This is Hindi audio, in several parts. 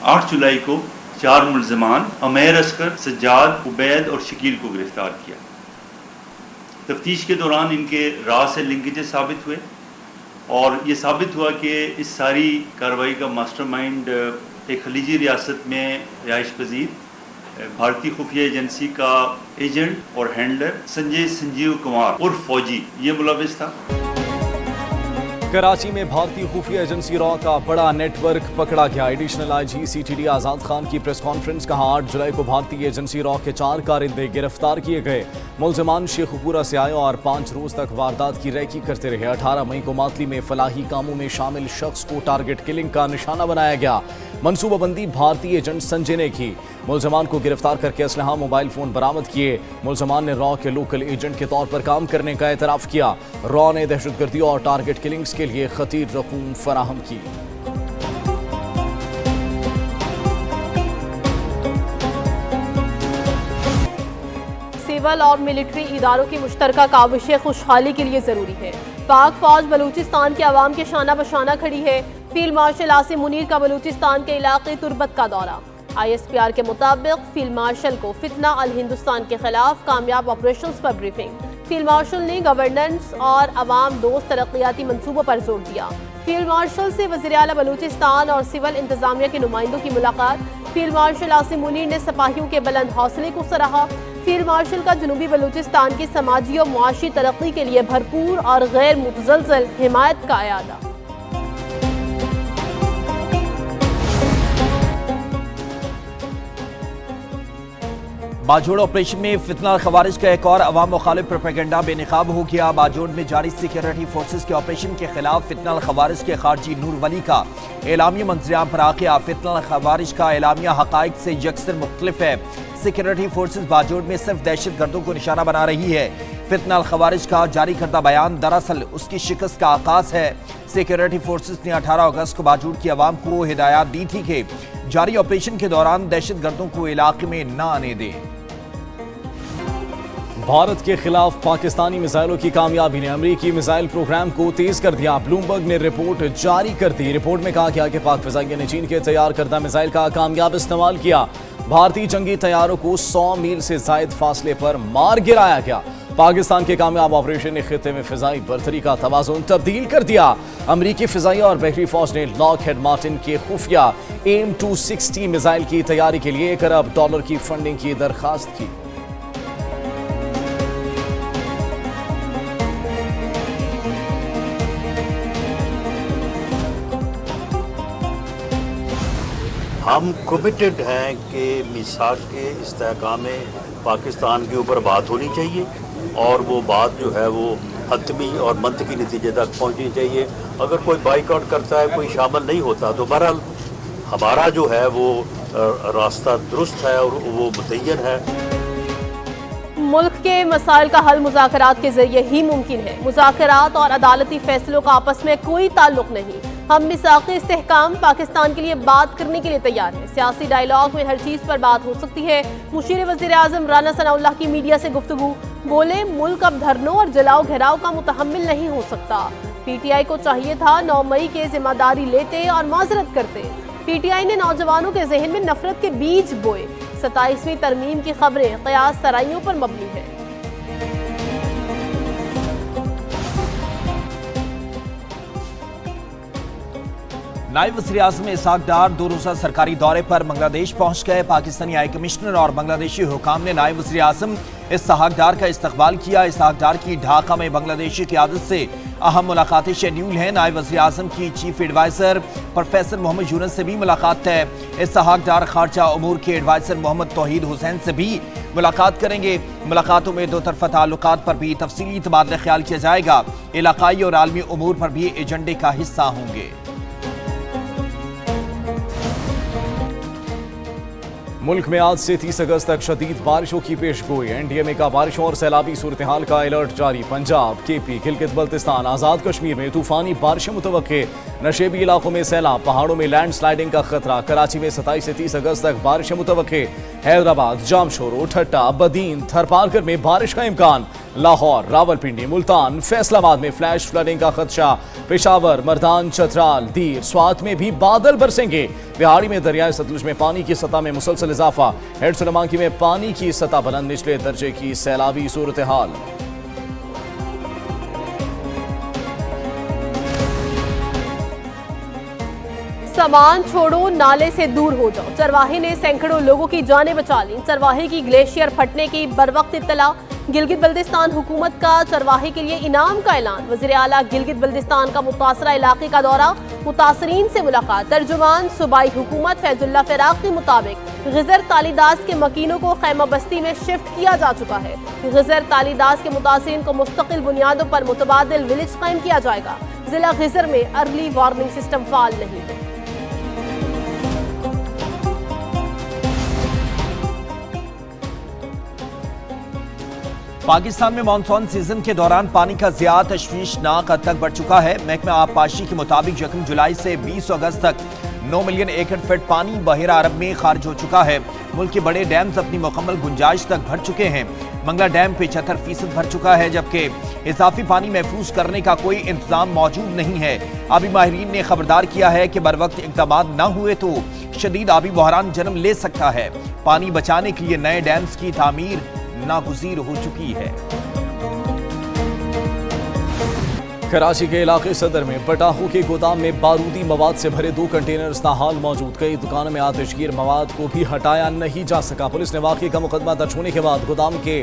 8 जुलाई को 4 मुल्ज़मान अमेर असगर, सज्जाद, उबैद और शकील को गिरफ्तार किया। तफ्तीश के दौरान इनके राह से लिंकेजेस साबित हुए और ये साबित हुआ कि इस सारी कार्रवाई का मास्टरमाइंड एक खलीजी रियासत में रिहाइश पजीर भारतीय खुफिया एजेंसी का एजेंट और हैंडलर संजीव कुमार उर्फ फौजी ये मुलविस था। कराची में भारतीय खुफिया एजेंसी रॉ का बड़ा नेटवर्क पकड़ा गया। एडिशनल आईजी सीटीडी आजाद खान की प्रेस कॉन्फ्रेंस कहा 8 जुलाई को भारतीय एजेंसी रॉ के 4 कारिंदे गिरफ्तार किए गए। मुल्ज़मान शेखुपुरा से आए और 5 रोज तक वारदात की रैकी करते रहे। 18 मई को मातली में फलाही कामों में शामिल शख्स को टारगेट किलिंग का निशाना बनाया गया। मनसूबाबंदी भारतीय एजेंट संजय ने की। मुल्ज़मान को गिरफ्तार करके असलहा मोबाइल फोन बरामद किए। मुल्ज़मान ने रॉ के लोकल एजेंट के तौर पर काम करने का एतराफ़ किया। रॉ ने दहशतगर्दी और टारगेट किलिंग्स के लिए खतीर रकूम फराहम की। सिविल और मिलिट्री इदारों की मुश्तरका काविशें खुशहाली के लिए जरूरी है। पाक फौज बलूचिस्तान के अवाम के शाना बशाना खड़ी है। फील्ड मार्शल आसिम मुनीर का बलूचिस्तान के इलाके तुरबत का दौरा। ISPR के मुताबिक फील्ड मार्शल को फितना अल हिंदुस्तान के खिलाफ कामयाब ऑपरेशंस पर ब्रीफिंग। फील्ड मार्शल ने गवर्नेंस और अवाम दोस्त तरक्याती मंसूबों पर जोर दिया। फील्ड मार्शल से वज़ीर आला बलूचिस्तान और सिविल इंतजामिया के नुमाइंदों की मुलाकात। फील्ड मार्शल आसिम मुनीर ने सिपाहियों के बुलंद हौसले को सराहा। फील्ड मार्शल का जनूबी बलूचिस्तान की समाजी और मुआशी तरक्की के लिए भरपूर और गैर मुतज़लज़ल हिमायत का अयादा। बाजोड़ ऑपरेशन में फितना खवारिज का एक और अवाम मुखालिफ प्रोपेगेंडा बेनकाब हो गया। बाजोड़ में जारी सिक्योरिटी फोर्सेस के ऑपरेशन के खिलाफ फितना खवारिज के खारजी नूर वली का एलामिया मंजरियाम पर आ गया। फितना खवारिज का एलामिया हकाइक से यकसर मुख्तलिफ है। सिक्योरिटी फोर्सेस बाजोड़ में सिर्फ दहशत गर्दों को निशाना बना रही है। फितना खवारिज का जारी करदा बयान दरअसल उसकी शिकस्त का आगाज है। सिक्योरिटी फोर्सेस ने 18 अगस्त को बाजोड़ की आवाम को हिदायत दी थी कि जारी ऑपरेशन के दौरान दहशत गर्दों को इलाके में न आने दें। भारत के खिलाफ पाकिस्तानी मिसाइलों की कामयाबी ने अमेरिकी मिसाइल प्रोग्राम को तेज कर दिया। ब्लूमबर्ग ने रिपोर्ट जारी कर दी। रिपोर्ट में कहा गया कि पाक फिजाइया ने चीन के तैयार करदा मिसाइल का कामयाब इस्तेमाल किया। भारतीय जंगी तैयारों को 100 मील से जायद फासले पर मार गिराया गया। पाकिस्तान के कामयाब ऑपरेशन ने खित्ते में फिजाई बरतरी का तवाज़ुन तब्दील कर दिया। अमेरिकी फिजाइया और बहरी फौज ने लॉकहेड मार्टिन के खुफिया AIM-260 मिसाइल की तैयारी के लिए $1 अरब की फंडिंग की दरखास्त की। हम कमिटेड हैं कि मिसाक के इस्तेहकाम में पाकिस्तान के ऊपर बात होनी चाहिए और वो बात जो है वो हतमी और मंतकी नतीजे तक पहुंचनी चाहिए। अगर कोई बाइकआउट करता है, कोई शामिल नहीं होता, तो बहरहाल हमारा जो है वो रास्ता दुरुस्त है और वो मुतय्यन है। मुल्क के मसाइल का हल मुज़ाकरात के जरिए ही मुमकिन है। मुज़ाकरात और अदालती फैसलों का आपस में कोई ताल्लुक नहीं। हम मिसाक़ी इस्तेहकाम पाकिस्तान के लिए बात करने के लिए तैयार हैं। सियासी डायलॉग में हर चीज़ पर बात हो सकती है। मुशीर वज़ीर आज़म राना सनाउल्लाह की मीडिया से गुफ्तगू। बोले, मुल्क अब धरनों और जलाओ घेराव का मुतहम्मिल नहीं हो सकता। PTI को चाहिए था 9 मई के जिम्मेदारी लेते और माजरत करते। PTI ने नौजवानों के जहन में नफरत के बीज बोए। 27वीं तरमीम की खबरें क़यास सराइयों पर मबनी है। नायब वज़ीर आज़म इसहाक डार 2 रोज़ा सरकारी दौरे पर बांग्लादेश पहुंच गए। पाकिस्तानी हाई कमिश्नर और बांग्लादेशी हुकाम ने नायब वज़ीर आज़म इसहाक डार का इस्तकबाल किया। इसहाक डार की ढाका में बांग्लादेशी क़यादत से अहम मुलाकातें शेड्यूल हैं। नायब वज़ीर आज़म की chief adviser professor Mohammad Yunus से भी मुलाकात है। इसहाक डार खारजा उमूर के एडवाइज़र मोहम्मद तौहीद हुसैन से भी मुलाकात करेंगे। मुलाकातों में 2 तरफ़ा ताल्लुकात पर भी तफसीली तबादला ख्याल किया जाएगा। इलाकाई और आलमी उमूर पर भी एजेंडे का हिस्सा होंगे। मुल्क में आज से 30 अगस्त तक शदीद बारिशों की पेशगोई। NDMA का बारिशों और सैलाबी सूरत हाल का अलर्ट जारी। पंजाब, KP, गिलगित बल्तिस्तान, आज़ाद कश्मीर में तूफानी बारिशें मुतवक्के। नशेबी इलाकों में सैलाब, पहाड़ों में लैंड स्लाइडिंग का खतरा। कराची में 27 से 30 अगस्त तक बारिशें मुतवक्के। हैदराबाद, जामशोरो, ठट्टा, बदीन, थरपारकर में बारिश का इम्कान। लाहौर, रावलपिंडी, मुल्तान, फैसलाबाद में फ्लैश फ्लडिंग का खदशा। पेशावर, मर्दान, चतराल, दीर, स्वात में भी बादल बरसेंगे। बिहाड़ी में दरियाए सतलुज में पानी की सतह में मुसलसल इजाफा। हेड सुलेमानी में पानी की सतह बुलंद, निचले दर्जे की सैलाबी सूरत हाल। सामान छोड़ो, नाले से दूर हो जाओ। चरवाहे ने सैकड़ों लोगों की जानें बचा ली। चरवाहे की ग्लेशियर फटने की बरवक्त इत्तला। गिलगित बल्तिस्तान हुकूमत का चरवाहे के लिए इनाम का ऐलान। वज़ीर आला गिलगित बल्तिस्तान का मुतासरा इलाके का दौरा, मुतासरीन से मुलाकात। तर्जुमान सूबाई हुकूमत फैजुल्ला फिराक के मुताबिक गिजर तालीदास के मकीनों को खैमा बस्ती में शिफ्ट किया जा चुका है। गिजर तालीदास के मुतासरीन को मुस्तकिल बुनियादों पर मुतबादिल विलेज कायम किया जाएगा। जिला गिजर में अर्ली वार्निंग सिस्टम फाल नहीं है। पाकिस्तान में मानसून सीजन के दौरान पानी का ज़िया तशवीशनाक हद तक बढ़ चुका है। महकमा आबपाशी के मुताबिक 1 जुलाई से 20 अगस्त तक 9 मिलियन एकड़ फीट पानी बहिरा अरब में खारिज हो चुका है। मुल्क के बड़े डैम्स अपनी मुकम्मल गुंजाइश तक भर चुके हैं। मंगला डैम 75% भर चुका है, जबकि इजाफी पानी महफूज करने का कोई इंतजाम मौजूद नहीं है। आबी माहिरीन ने खबरदार किया है कि बर वक्त इक़दाम न हुए तो शदीद आबी बहरान जन्म ले सकता है। पानी बचाने के लिए नए डैम्स की तामीर नागुज़ीर हो चुकी है। कराची के इलाके सदर में पटाखों के गोदाम में बारूदी मवाद से भरे 2 कंटेनर ताहाल मौजूद। कई दुकानों में आतिशगीर मवाद को भी हटाया नहीं जा सका। पुलिस ने वाक़े का मुकदमा दर्ज होने के बाद गोदाम के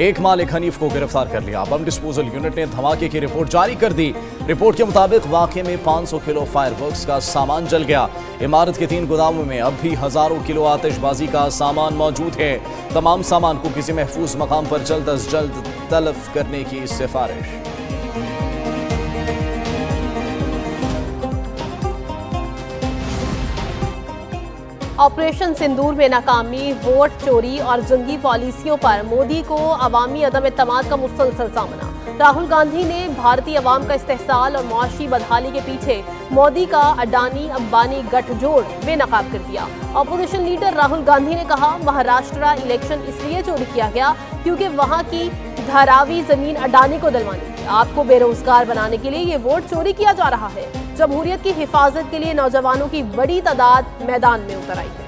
एक मालिक हनीफ को गिरफ्तार कर लिया। बम डिस्पोजल यूनिट ने धमाके की रिपोर्ट जारी कर दी। रिपोर्ट के मुताबिक वाक़े में 500 किलो फायरवर्क्स का सामान जल गया। इमारत के 3 गोदामों में अब भी हजारों किलो आतिशबाजी का सामान मौजूद है। तमाम सामान को किसी महफूज मकाम पर जल्द अज जल्द तलब करने की सिफारिश। ऑपरेशन सिंदूर में नाकामी, वोट चोरी और जंगी पॉलिसियों पर मोदी को अवामी अदम एतमाद का मुसलसल सामना। राहुल गांधी ने भारतीय अवाम का इस्तेहसाल और मुआशी बदहाली के पीछे मोदी का अडानी अंबानी गठजोड़ बेनकाब कर दिया। अपोजिशन लीडर राहुल गांधी ने कहा, महाराष्ट्र इलेक्शन इसलिए चोरी किया गया क्योंकि वहां की धारावी जमीन अडानी को दिलवानी थी। आपको बेरोजगार बनाने के लिए ये वोट चोरी किया जा रहा है। जमहूरियत की हिफाजत के लिए नौजवानों की बड़ी तादाद मैदान में उतर आई है।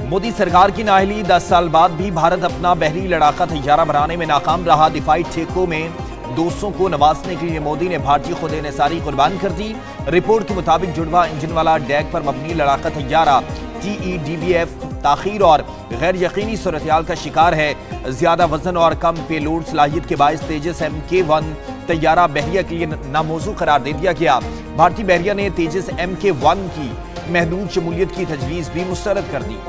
मोदी सरकार की नाअहली 10 साल बाद भी भारत अपना बहरी लड़ाका तैयारा बनाने में नाकाम रहा। दिफाई ठेकों में दोस्तों को नवाजने के लिए मोदी ने भारतीय खुद इन्हिसारी कुर्बान कर दी। रिपोर्ट के मुताबिक जुड़वा इंजन वाला डैक पर मबनी लड़ाका तैयारा TEDBF ताखीर और गैर यकीनी सूरत-ए-हाल का शिकार है। ज्यादा वजन और कम पेलोड सलाहियत के बायस तेजस MK-1 तैयारा बहरिया के लिए नामौजू करार दे दिया गया। भारतीय बहरिया ने तेजस MK-1 की महदूद शमूलियत की तजवीज़ भी मुस्तरद कर दी।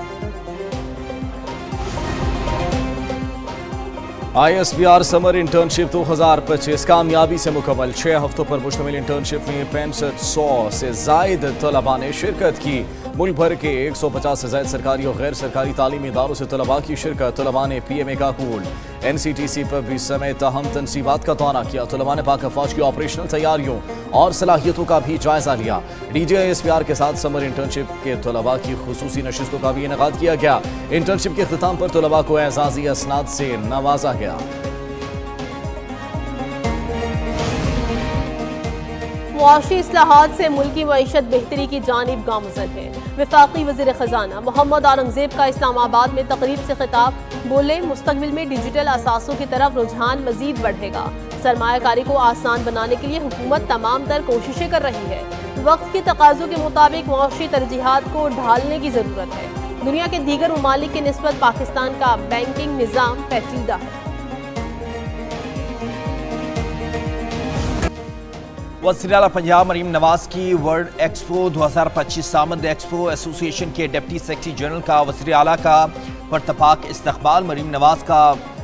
ISBR समर इंटर्नशिप 2025 कामयाबी से मुकम्मल। 6 हफ्तों पर मुश्तमिल इंटर्नशिप में 6500 से जायद तलबा ने शिरकत की। मुल्क भर के 150 से ज्यादा सरकारी और गैर सरकारी तालीमी इदारों से तलबा की शिरकत। तलबा ने PMA काकूल NCTC पर भी समेत अहम तनसीबात का दौरा किया। तलबा ने पाक फौज की ऑपरेशनल तैयारियों और सलाहियतों का भी जायजा लिया। DJISPR के साथ समर इंटर्नशिप के तलबा की खुसूसी नशिस्तों का भी इनेकाद किया गया। इंटर्नशिप के अख्तिताम पर तलबा को एजाजी असनाद से नवाजा गया। मुआशी इस्लाहात से मुल्क की मईशत बेहतरी की जानिब गामज़न है। वफाकी वज़ीर ख़जाना मोहम्मद औरंगज़ेब का इस्लामाबाद में तकरीब से खिताब। बोले, मुस्तक़बिल में डिजिटल असासों की तरफ रुझान मज़ीद बढ़ेगा। सरमायाकारी को आसान बनाने के लिए हुकूमत तमाम तर कोशिशें कर रही है। वक्त के तकाज़ों के मुताबिक मुआशी तरजीहात को ढालने की ज़रूरत है। दुनिया के दीगर ममालिक के निस्बत पाकिस्तान का बैंकिंग निज़ाम पेचीदा है। वज़ीर आला पंजाब मरीम नवाज की वर्ल्ड एक्सपो 2025 सामंद एक्सपो एसोसिएशन के डिप्टी सेक्रेटरी जनरल का वज़ीर आला का परतपाक इस्तकबाल। मरीम नवाज का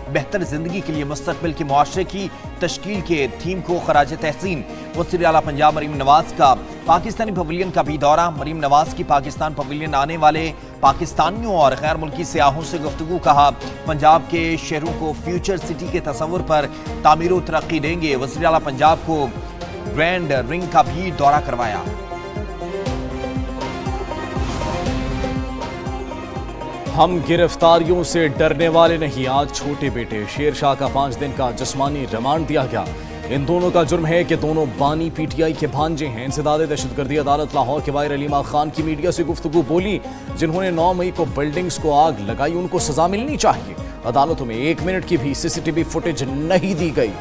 बेहतर जिंदगी के लिए मुस्तकबिल के मुआशरे की तश्कील के थीम को खराज तहसीन। वज़ीर आला पंजाब मरीम नवाज का पाकिस्तानी पवेलियन का भी दौरा। मरीम नवाज की पाकिस्तान पवेलियन आने वाले पाकिस्तानियों और गैर मुल्की सयाहों से गुफ्तगू। कहा, पंजाब के शहरों को फ्यूचर सिटी के तस्वुर पर तामीर व तरक्की देंगे। वज़ीर आला पंजाब को ग्रैंड रिंग का भी दौरा करवाया। हम गिरफ्तारियों से डरने वाले नहीं, आज छोटे बेटे शेर शाह का 5 दिन का जिस्मानी रिमांड दिया गया। इन दोनों का जुर्म है कि दोनों बानी पीटीआई के भांजे हैं। इंसदादे दहशतगर्दी अदालत लाहौर के बाहर अलीमा खान की मीडिया से गुफ्तगू बोली, जिन्होंने 9 मई को बिल्डिंग्स को आग लगाई, उनको सजा मिलनी चाहिए। अदालतों में 1 मिनट की भी सीसीटीवी फुटेज नहीं दी गई।